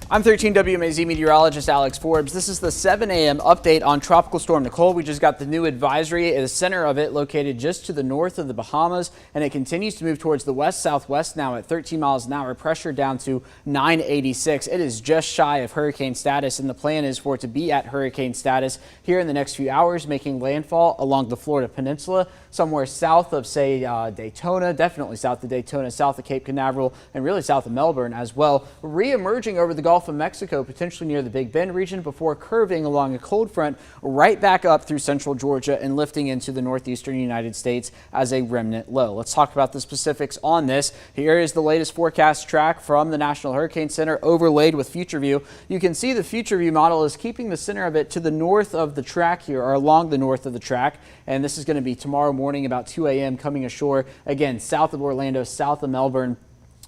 I'm 13 WMAZ meteorologist Alex Forbes. This is the 7 a.m. update on Tropical Storm Nicole. We just got the new advisory. The center of it located just to the north of the Bahamas, and it continues to move towards the west-southwest now at 13 miles an hour. Pressure down to 986. It is just shy of hurricane status, and the plan is for it to be at hurricane status here in the next few hours, making landfall along the Florida Peninsula, somewhere south of, say, Daytona, definitely south of Daytona, south of Cape Canaveral, and really south of Melbourne as well. Re-emerging over the Gulf of Mexico, potentially near the Big Bend region, before curving along a cold front right back up through central Georgia and lifting into the northeastern United States as a remnant low. Let's talk about the specifics on this. Here is the latest forecast track from the National Hurricane Center overlaid with FUTUREVIEW. You can see the FUTUREVIEW model is keeping the center of it to the north of the track here, or along the north of the track, and this is going to be tomorrow morning about 2 a.m. coming ashore again south of Orlando, south of Melbourne,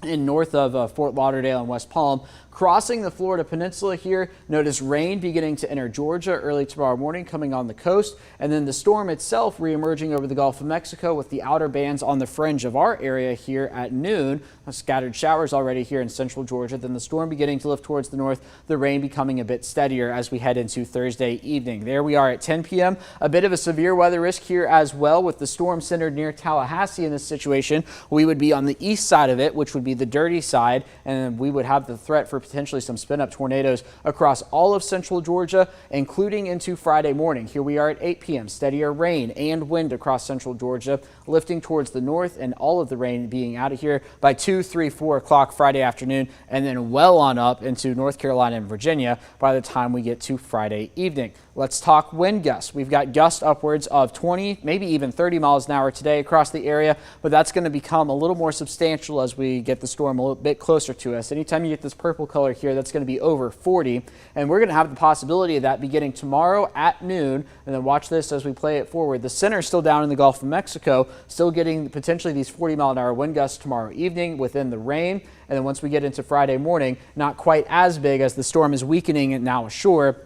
and north of Fort Lauderdale and West Palm. Crossing the Florida Peninsula here, notice rain beginning to enter Georgia early tomorrow morning coming on the coast, and then the storm itself re-emerging over the Gulf of Mexico with the outer bands on the fringe of our area here at noon. Scattered showers already here in central Georgia, then the storm beginning to lift towards the north, the rain becoming a bit steadier as we head into Thursday evening. There we are at 10 p.m. A bit of a severe weather risk here as well, with the storm centered near Tallahassee. In this situation, we would be on the east side of it, which would be the dirty side, and we would have the threat for potentially some spin-up tornadoes across all of central Georgia, including into Friday morning. Here we are at 8 p.m. Steadier rain and wind across central Georgia, lifting towards the north, and all of the rain being out of here by 2, 3, 4 o'clock Friday afternoon, and then well on up into North Carolina and Virginia by the time we get to Friday evening. Let's talk wind gusts. We've got gusts upwards of 20, maybe even 30 miles an hour today across the area, but that's going to become a little more substantial as we get the storm a little bit closer to us. Anytime you get this purple color here, that's going to be over 40, and we're going to have the possibility of that beginning tomorrow at noon. And then watch this as we play it forward. The center is still down in the Gulf of Mexico, still getting potentially these 40-mile-an-hour wind gusts tomorrow evening within the rain. And then once we get into Friday morning, not quite as big as the storm is weakening and now ashore,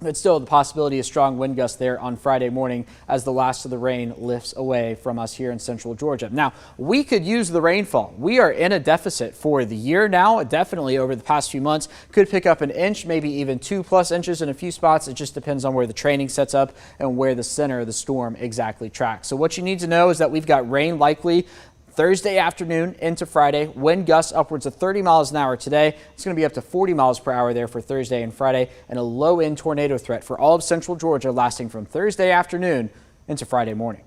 but still the possibility of strong wind gusts there on Friday morning as the last of the rain lifts away from us here in central Georgia. Now, we could use the rainfall. We are in a deficit for the year now, definitely over the past few months. Could pick up an inch, maybe even 2+ inches in a few spots. It just depends on where the training sets up and where the center of the storm exactly tracks. So what you need to know is that we've got rain likely Thursday afternoon into Friday. Wind gusts upwards of 30 miles an hour today. It's going to be up to 40 miles per hour there for Thursday and Friday, and a low-end tornado threat for all of central Georgia lasting from Thursday afternoon into Friday morning.